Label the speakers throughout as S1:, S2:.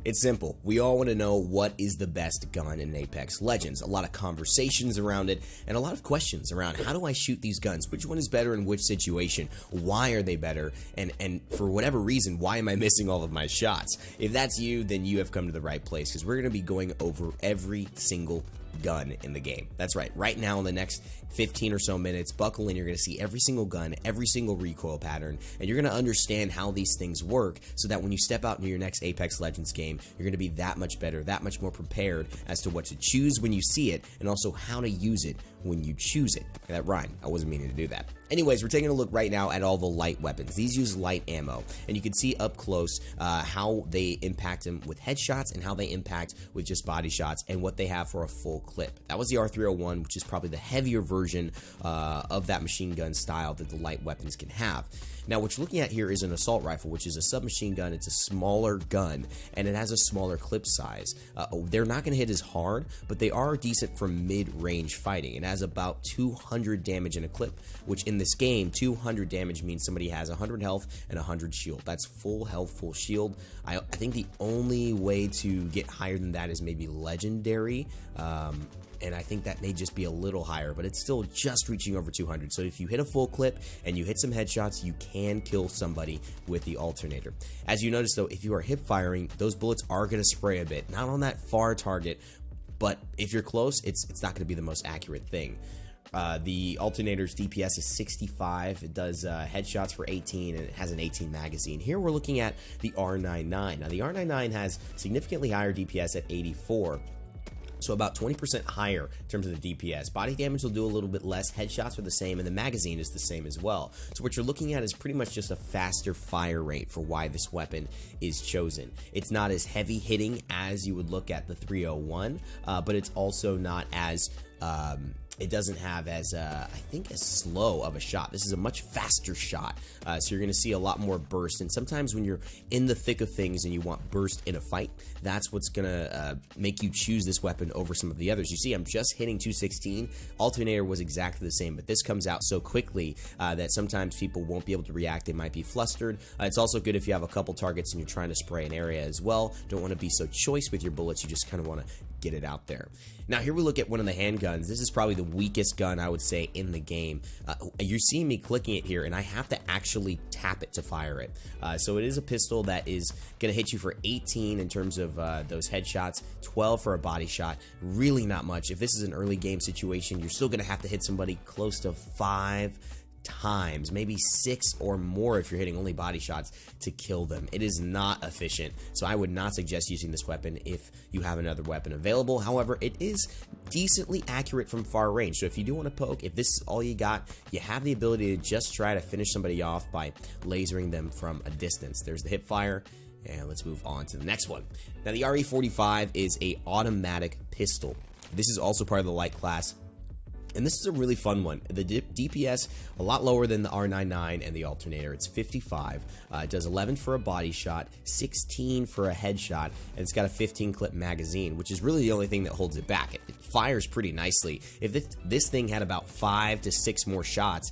S1: It's simple. We all want to know what is the best gun in Apex Legends. A lot of conversations around it and a lot of questions around how do I shoot these guns? Which one is better in which situation? Why are they better? And for whatever reason, why am I missing all of my shots? If that's you, then you have come to the right place because we're going to be going over every single gun in the game. That's right. Right now in the next 15 or so minutes, buckle in, you're going to see every single gun, every single recoil pattern, and you're going to understand how these things work so that when you step out into your next Apex Legends game, you're going to be that much better, that much more prepared as to what to choose when you see it and also how to use it when you choose it. That rhymed. I wasn't meaning to do that. Anyways, we're taking a look right now at all the light weapons. These use light ammo, and you can see up close how they impact them with headshots and how they impact with just body shots and what they have for a full clip. That was the R301, which is probably the heavier version of that machine gun style that the light weapons can have. Now, what you're looking at here is an assault rifle, which is a submachine gun. It's a smaller gun, and it has a smaller clip size. They're not going to hit as hard, but they are decent for mid-range fighting. It has about 200 damage in a clip, which in this game, 200 damage means somebody has 100 health and 100 shield. That's full health, full shield. I think the only way to get higher than that is maybe legendary, and I think that may just be a little higher, but it's still just reaching over 200. So if you hit a full clip and you hit some headshots, you can kill somebody with the alternator. As you notice though, if you are hip firing, those bullets are going to spray a bit, not on that far target, but if you're close, it's not going to be the most accurate thing. The alternator's DPS is 65. It does headshots for 18, and it has an 18 magazine. Here we're looking at the R99. Now the R99 has significantly higher DPS at 84. So about 20% higher in terms of the DPS. Body damage will do a little bit less, headshots are the same, and the magazine is the same as well. So what you're looking at is pretty much just a faster fire rate for why this weapon is chosen. It's not as heavy hitting as you would look at the 301, but it's also not as it doesn't have as, I think, as slow of a shot. This is a much faster shot, so you're going to see a lot more burst. And sometimes when you're in the thick of things and you want burst in a fight, that's what's going to make you choose this weapon over some of the others. You see, I'm just hitting 216. Alternator was exactly the same, but this comes out so quickly that sometimes people won't be able to react. They might be flustered. It's also good if you have a couple targets and you're trying to spray an area as well. Don't want to be so choice with your bullets. You just kind of want to get it out there. Now here we look at one of the handguns. This is probably the weakest gun I would say in the game. You're seeing me clicking it here and I have to actually tap it to fire it. So it is a pistol that is going to hit you for 18 in terms of those headshots, 12 for a body shot. Really not much. If this is an early game situation, you're still going to have to hit somebody close to 5 times, maybe 6 or more if you're hitting only body shots to kill them. It is not efficient, so I would not suggest using this weapon if you have another weapon available. However, it is decently accurate from far range, so if you do want to poke, if this is all you got, you have the ability to just try to finish somebody off by lasering them from a distance. There's the hip fire. And let's move on to the next one. Now the RE45 is a automatic pistol. This is also part of the light class. And this is a really fun one. The DPS, a lot lower than the R99 and the alternator. It's 55. It does 11 for a body shot, 16 for a headshot, and it's got a 15 clip magazine, which is really the only thing that holds it back. It fires pretty nicely. If this thing had about 5 to 6 more shots,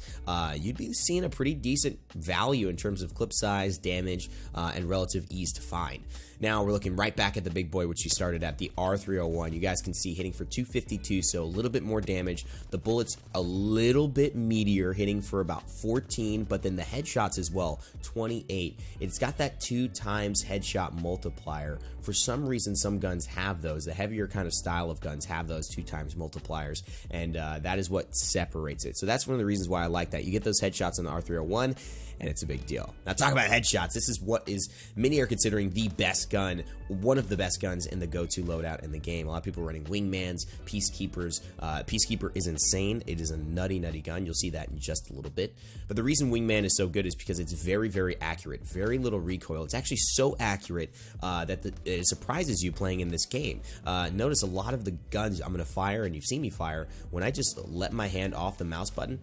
S1: you'd be seeing a pretty decent value in terms of clip size, damage, and relative ease to find. Now we're looking right back at the big boy, which you started at, the R301. You guys can see hitting for 252, so a little bit more damage. The bullets a little bit meatier, hitting for about 14, but then the headshots as well, 28. It's got that 2 times headshot multiplier. For some reason, some guns have those. The heavier kind of style of guns have those 2 times multipliers, and that is what separates it. So that's one of the reasons why I like that. You get those headshots on the R301, and it's a big deal. Now, talk about headshots. This is what is, many are considering the best gun, one of the best guns in the go-to loadout in the game. A lot of people are running Wingmans, Peacekeepers. Peacekeeper is insane. It is a nutty gun. You'll see that in just a little bit. But the reason Wingman is so good is because it's very, very accurate. Very little recoil. It's actually so accurate that it surprises you playing in this game. Notice a lot of the guns I'm going to fire, and you've seen me fire, when I just let my hand off the mouse button,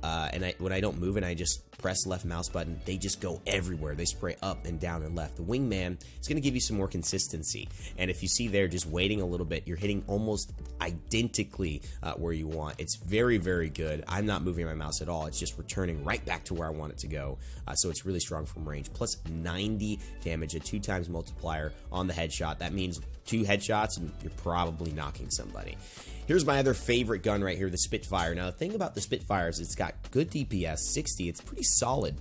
S1: when I don't move and I just press left mouse button, they just go everywhere. They spray up and down and left. The wingman is going to give you some more consistency. And if you see there, just waiting a little bit, you're hitting almost identically where you want. It's very, very good. I'm not moving my mouse at all. It's just returning right back to where I want it to go. So it's really strong from range. Plus 90 damage, a 2x multiplier on the headshot. That means 2 headshots and you're probably knocking somebody. Here's my other favorite gun right here, the Spitfire. Now, the thing about the Spitfire is it's got good DPS, 60. It's pretty solid.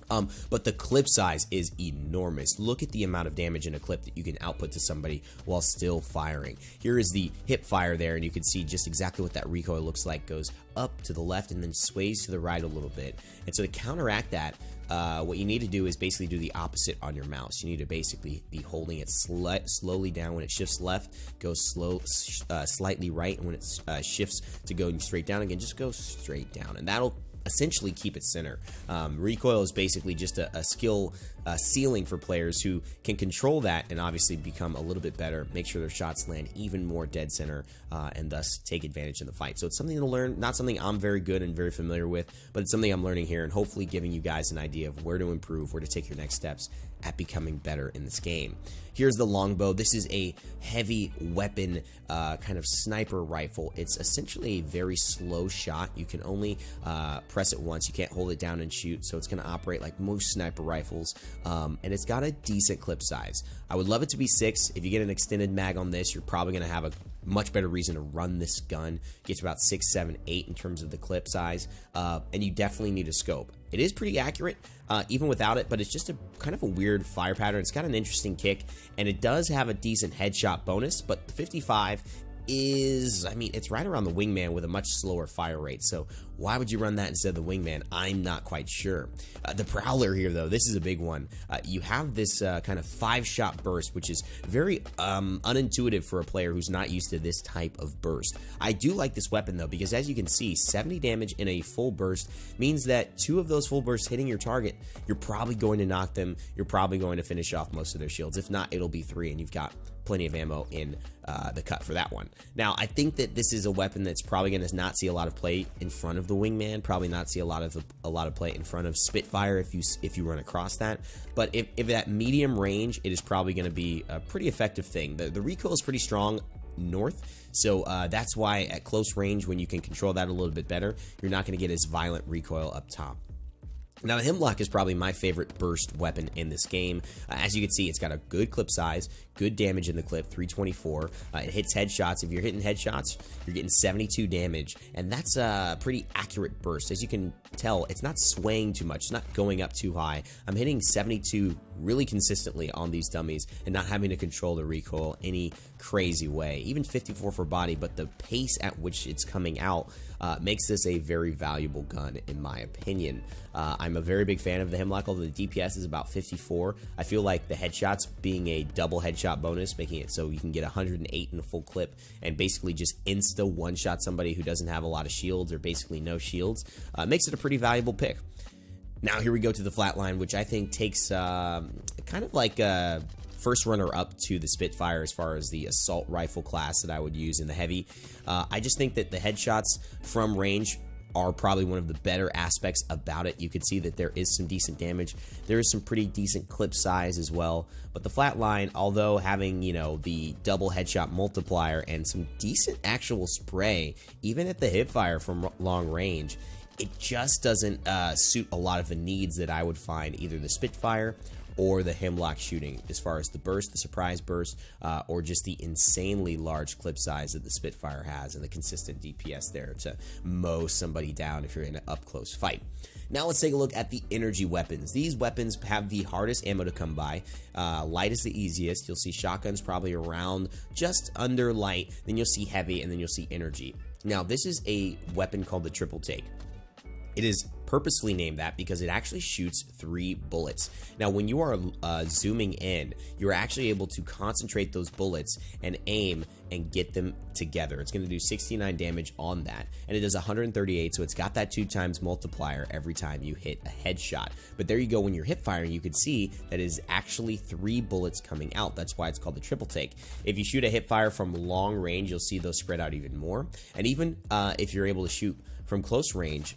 S1: But the clip size is enormous. Look at the amount of damage in a clip that you can output to somebody while still firing. Here is the hip fire there, and you can see just exactly what that recoil looks like. Goes up to the left and then sways to the right a little bit. And so to counteract that, what you need to do is basically do the opposite on your mouse. You need to basically be holding it slowly down. When it shifts left, go slightly right, and when it shifts to going straight down again, just go straight down, and that'll essentially keep it center. Recoil is basically just a skill ceiling for players who can control that and obviously become a little bit better, make sure their shots land even more dead center, and thus take advantage in the fight. So it's something to learn, not something I'm very good and very familiar with, but it's something I'm learning here and hopefully giving you guys an idea of where to improve, where to take your next steps at becoming better in this game. Here's the longbow. This is a heavy weapon, kind of sniper rifle. It's essentially a very slow shot. You can only press it once. You can't hold it down and shoot, so it's going to operate like most sniper rifles, and it's got a decent clip size. I would love it to be 6. If you get an extended mag on this, you're probably going to have a much better reason to run this gun. Get to about 6, 7, 8 in terms of the clip size, and you definitely need a scope. It is pretty accurate, even without it, but it's just a kind of a weird fire pattern. It's got an interesting kick, and it does have a decent headshot bonus, but the 55 is, I mean, it's right around the wingman with a much slower fire rate. So why would you run that instead of the wingman? I'm not quite sure. The Prowler here, though, this is a big one. You have this kind of 5-shot burst, which is very unintuitive for a player who's not used to this type of burst. I do like this weapon, though, because as you can see, 70 damage in a full burst means that 2 of those full bursts hitting your target, you're probably going to knock them. You're probably going to finish off most of their shields. If not, it'll be 3, and you've got plenty of ammo in the cut for that one. Now, I think that this is a weapon that's probably going to not see a lot of play in front of the wingman, probably not see a lot of play in front of Spitfire if you run across that. But if at medium range, it is probably going to be a pretty effective thing. The recoil is pretty strong north, so that's why at close range, when you can control that a little bit better, you're not going to get as violent recoil up top. Now, the Hemlock is probably my favorite burst weapon in this game. As you can see, it's got a good clip size, good damage in the clip, 324. It hits headshots. If you're hitting headshots, you're getting 72 damage, and that's a pretty accurate burst. As you can tell, it's not swaying too much. It's not going up too high. I'm hitting 72 really consistently on these dummies and not having to control the recoil any crazy way. Even 54 for body, but the pace at which it's coming out makes this a very valuable gun, in my opinion. I'm a very big fan of the Hemlock, although the DPS is about 54. I feel like the headshots being a double headshot bonus, making it so you can get 108 in a full clip and basically just insta one-shot somebody who doesn't have a lot of shields or basically no shields, makes it a pretty valuable pick. Now here we go to the Flatline, which I think takes kind of like a first runner-up to the Spitfire as far as the assault rifle class that I would use in the heavy. I just think that the headshots from range are probably one of the better aspects about it. You can see that there is some decent damage. There is some pretty decent clip size as well. But the Flatline, although having, you know, the double headshot multiplier and some decent actual spray, even at the hipfire from long range, it just doesn't suit a lot of the needs that I would find either the Spitfire or the Hemlock shooting, as far as the burst, the surprise burst, or just the insanely large clip size that the Spitfire has and the consistent DPS there to mow somebody down if you're in an up-close fight. Now let's take a look at the energy weapons. These weapons have the hardest ammo to come by. Light is the easiest. You'll see shotguns probably around just under light, then you'll see heavy, and then you'll see energy. Now this is a weapon called the Triple Take. It is purposely named that because it actually shoots 3 bullets. Now, when you are zooming in, you're actually able to concentrate those bullets and aim and get them together. It's going to do 69 damage on that, and it does 138, so it's got that 2x multiplier every time you hit a headshot. But there you go, when you're hip firing, you can see that it is actually 3 bullets coming out. That's why it's called the Triple Take. If you shoot a hip fire from long range, you'll see those spread out even more. And even if you're able to shoot from close range,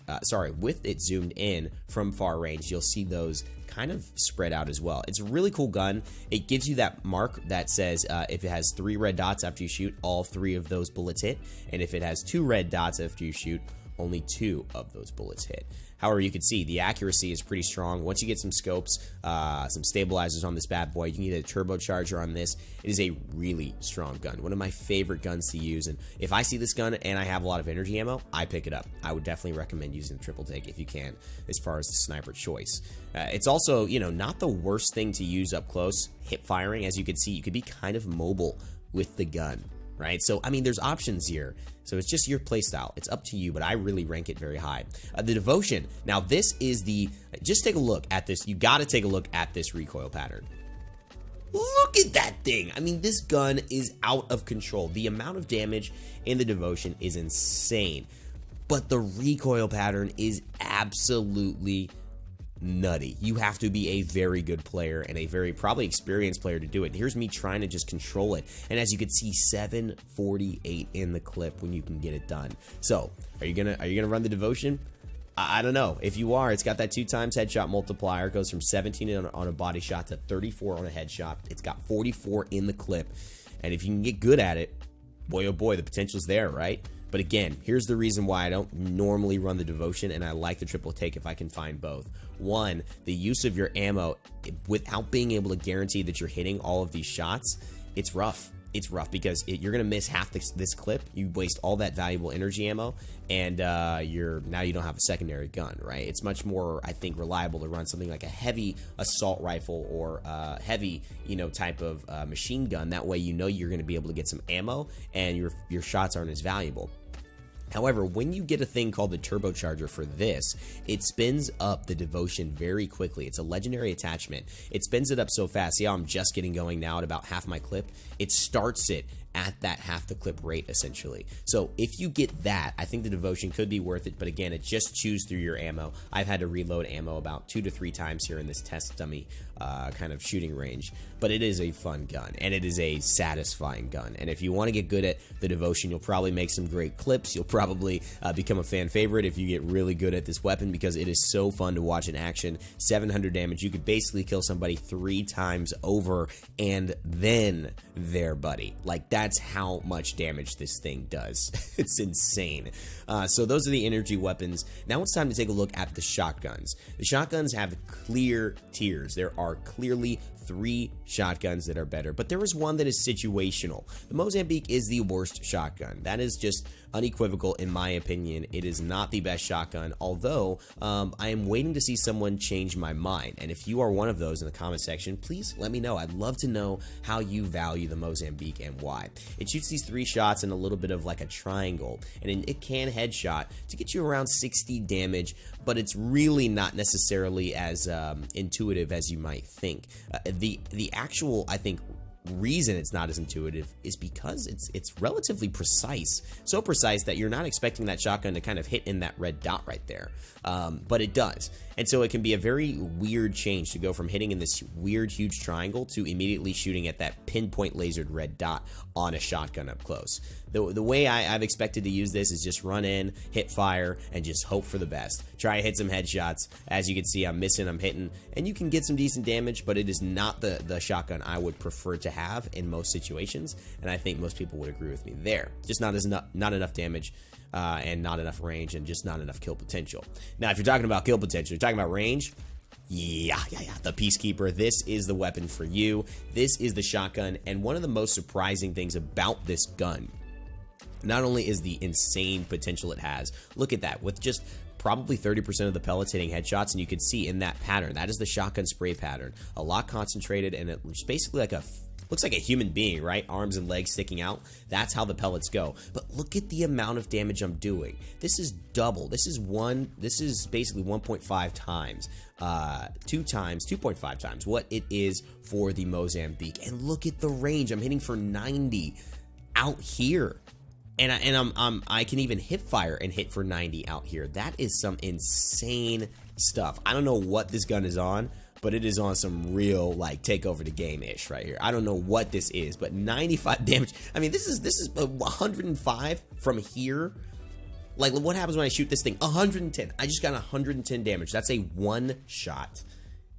S1: with it zoomed in from far range, you'll see those kind of spread out as well. It's a really cool gun. It gives you that mark that says if it has 3 red dots after you shoot, all 3 of those bullets hit, and if it has 2 red dots after you shoot, only 2 of those bullets hit. However, you can see the accuracy is pretty strong. Once you get some scopes, some stabilizers on this bad boy, you can get a turbocharger on this. It is a really strong gun. One of my favorite guns to use. And if I see this gun and I have a lot of energy ammo, I pick it up. I would definitely recommend using the triple take if you can, as far as the sniper choice. It's also, you know, not the worst thing to use up close. Hip firing, as you can see, you could be kind of mobile with the gun, right? So, I mean, there's options here. So it's just your playstyle. It's up to you, but I really rank it very high. The devotion. Now, this is the... Just take a look at this. You got to take a look at this recoil pattern. Look at that thing. I mean, this gun is out of control. The amount of damage in the devotion is insane. But the recoil pattern is absolutely nutty. You have to be a very good player and a very probably experienced player to do it. Here's me trying to just control it, and as you can see, 748 in the clip when you can get it done. So are you gonna run the devotion? I don't know. If you are, it's got that 2 times headshot multiplier. It goes from 17 on a body shot to 34 on a headshot. It's got 44 in the clip, and if you can get good at it, boy oh boy, the potential's there, right? But again, here's the reason why I don't normally run the devotion, and I like the triple take if I can find both. One, the use of your ammo without being able to guarantee that you're hitting all of these shots, it's rough. It's rough because you're going to miss half this clip. You waste all that valuable energy ammo, and now you don't have a secondary gun, right? It's much more, I think, reliable to run something like a heavy assault rifle or heavy, type of machine gun. That way, you're going to be able to get some ammo, and your shots aren't as valuable. However, when you get a thing called the turbocharger for this, it spins up the devotion very quickly. It's a legendary attachment. It spins it up so fast. See how I'm just getting going now at about half my clip? It starts it at that half the clip rate, essentially. So if you get that, I think the devotion could be worth it, but again, it just chews through your ammo. I've had to reload ammo about 2 to 3 times here in this test dummy kind of shooting range, but it is a fun gun, and it is a satisfying gun, and if you want to get good at the devotion, you'll probably make some great clips. You'll probably become a fan favorite if you get really good at this weapon, because it is so fun to watch in action. 700 damage. You could basically kill somebody 3 times over, and then their buddy. Like, that's how much damage this thing does. It's insane. So those are the energy weapons. Now it's time to take a look at the shotguns. The shotguns have clear tiers. There are clearly 3 shotguns that are better, but there is one that is situational. The Mozambique is the worst shotgun. That is just unequivocal in my opinion. It is not the best shotgun, although I am waiting to see someone change my mind, and if you are one of those in the comment section, please let me know. I'd love to know how you value the Mozambique and why. It shoots these 3 shots in a little bit of like a triangle, and it can headshot to get you around 60 damage, but it's really not necessarily as intuitive as you might think. The actual, I think, reason it's not as intuitive is because it's relatively precise. So precise that you're not expecting that shotgun to kind of hit in that red dot right there. But it does. And so it can be a very weird change to go from hitting in this weird huge triangle to immediately shooting at that pinpoint lasered red dot on a shotgun up close. The way I've expected to use this is just run in, hit fire, and just hope for the best. Try to hit some headshots. As you can see, I'm missing, I'm hitting, and you can get some decent damage, but it is not the shotgun I would prefer to have in most situations, and I think most people would agree with me there. Just not enough damage, and not enough range, and just not enough kill potential. Now, if you're talking about kill potential, you're talking about range, yeah, the Peacekeeper, this is the weapon for you. This is the shotgun, and one of the most surprising things about this gun, not only is the insane potential it has, look at that, with just probably 30% of the pellets hitting headshots, and you can see in that pattern, that is the shotgun spray pattern, a lot concentrated, and it's basically like looks like a human being, right? Arms and legs sticking out. That's how the pellets go. But look at the amount of damage I'm doing. This is double. This is basically 1.5 times, 2.5 times what it is for the Mozambique. And look at the range. I'm hitting for 90 out here. And I can even hip fire and hit for 90 out here. That is some insane stuff. I don't know what this gun is on, but it is on some real, like, take over the game-ish right here. I don't know what this is, but 95 damage. I mean, this is 105 from here. Like, what happens when I shoot this thing? 110. I just got 110 damage. That's a one shot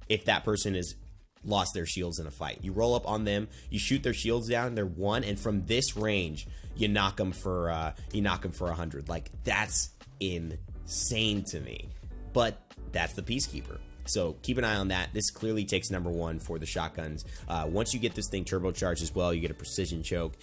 S1: if that person is lost their shields in a fight. You roll up on them, you shoot their shields down, they're one, and from this range, you knock them for 100. Like, that's insane to me. But that's the Peacekeeper. So keep an eye on that. This clearly takes number one for the shotguns. Once you get this thing turbocharged as well, you get a precision choke.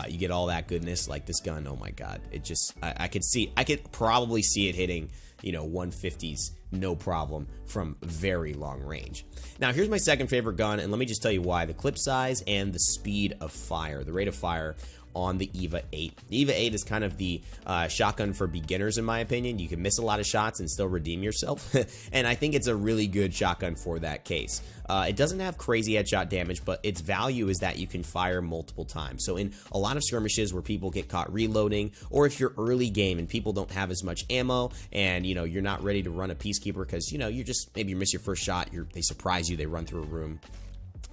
S1: You get all that goodness. Like, this gun, oh my god, it just I could probably see it hitting, you know, 150s no problem from very long range. Now here's my second favorite gun, and let me just tell you why. The clip size and the speed of fire, the rate of fire on the EVA 8. The EVA 8 is kind of the shotgun for beginners, in my opinion. You can miss a lot of shots and still redeem yourself, and I think it's a really good shotgun for that case. It doesn't have crazy headshot damage, but its value is that you can fire multiple times. So in a lot of skirmishes where people get caught reloading, or if you're early game and people don't have as much ammo, and you know you're not ready to run a Peacekeeper because you know maybe you miss your first shot, they surprise you, they run through a room.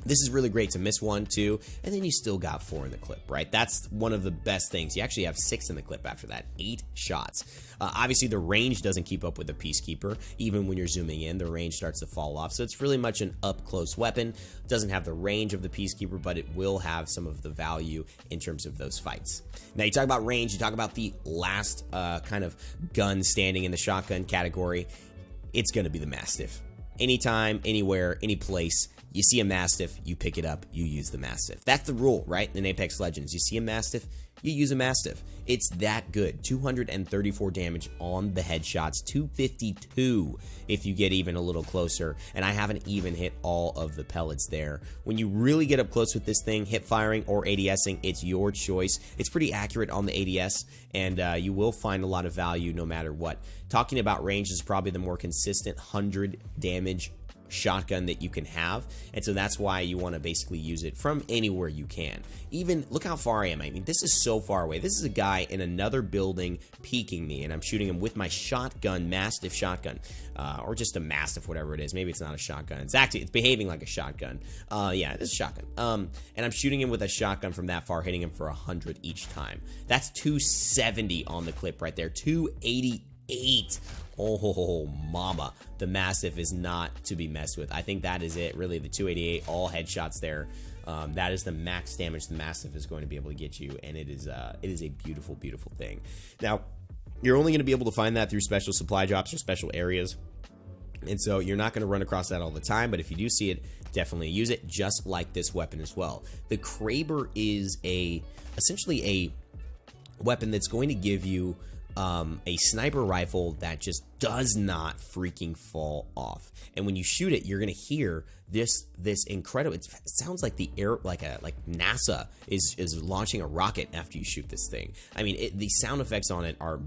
S1: This is really great to miss 1, 2, and then you still got 4 in the clip, right? That's one of the best things. You actually have 6 in the clip after that, 8 shots. Obviously, the range doesn't keep up with the Peacekeeper. Even when you're zooming in, the range starts to fall off. So it's really much an up-close weapon. It doesn't have the range of the Peacekeeper, but it will have some of the value in terms of those fights. Now, you talk about range, you talk about the last kind of gun standing in the shotgun category. It's going to be the Mastiff. Anytime, anywhere, any place, you see a Mastiff, you pick it up, you use the Mastiff. That's the rule, right? In Apex Legends, you see a Mastiff, you use a Mastiff. It's that good. 234 damage on the headshots, 252 if you get even a little closer, and I haven't even hit all of the pellets there. When you really get up close with this thing, hip firing or ADSing, it's your choice. It's pretty accurate on the ADS, and you will find a lot of value no matter what. Talking about range is probably the more consistent 100 damage shotgun that you can have, and so that's why you want to basically use it from anywhere you can. Even look how far I am. I mean, this is so far away. This is a guy in another building peeking me, and I'm shooting him with my shotgun, Mastiff shotgun, or just a Mastiff, whatever it is. Maybe it's not a shotgun. It's behaving like a shotgun. Yeah, it is a shotgun. And I'm shooting him with a shotgun from that far, hitting him for 100 each time. That's 270 on the clip right there. 288. Oh, mama. The Mastiff is not to be messed with. I think that is it. Really, the 288, all headshots there. That is the max damage the Mastiff is going to be able to get you, and it is a beautiful, beautiful thing. Now, you're only going to be able to find that through special supply drops or special areas, and so you're not going to run across that all the time, but if you do see it, definitely use it, just like this weapon as well. The Kraber is essentially a weapon that's going to give you a sniper rifle that just does not freaking fall off, and when you shoot it, you're gonna hear this incredible. It sounds like the air, like NASA is launching a rocket after you shoot this thing. I mean, the sound effects on it are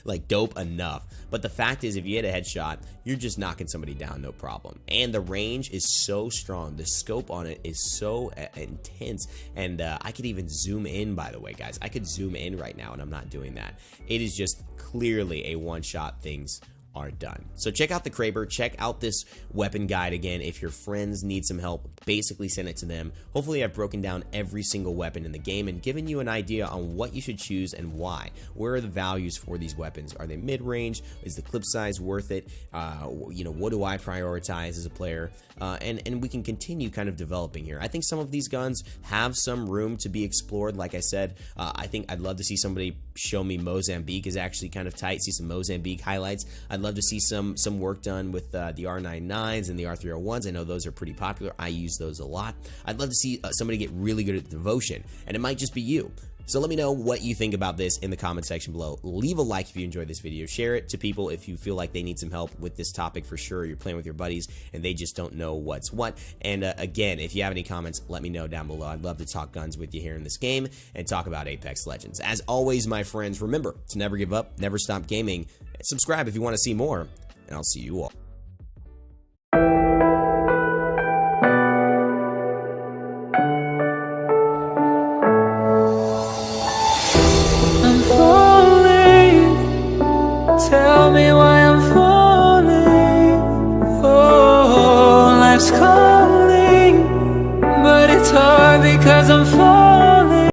S1: like dope enough, but the fact is, if you hit a headshot, you're just knocking somebody down, no problem. And the range is so strong. The scope on it is so intense, and I could even zoom in. By the way, guys, I could zoom in right now, and I'm not doing that. It is just clearly a one-shot things are done. So check out the Kraber, check out this weapon guide again. If your friends need some help, basically send it to them. Hopefully I've broken down every single weapon in the game and given you an idea on what you should choose and why. Where are the values for these weapons? Are they mid-range? Is the clip size worth it? You know, what do I prioritize as a player? And we can continue kind of developing here. I think some of these guns have some room to be explored. Like I said, I think I'd love to see somebody show me Mozambique is actually kind of tight, see some Mozambique highlights. I'd love to see some work done with the R99s and the R301s. I know those are pretty popular. I use those a lot. I'd love to see somebody get really good at devotion, and it might just be you. So let me know what you think about this in the comment section below. Leave a like if you enjoyed this video. Share it to people if you feel like they need some help with this topic for sure. You're playing with your buddies and they just don't know what's what. And again, if you have any comments, let me know down below. I'd love to talk guns with you here in this game and talk about Apex Legends. As always, my friends, remember to never give up, never stop gaming. Subscribe if you want to see more, and I'll see you all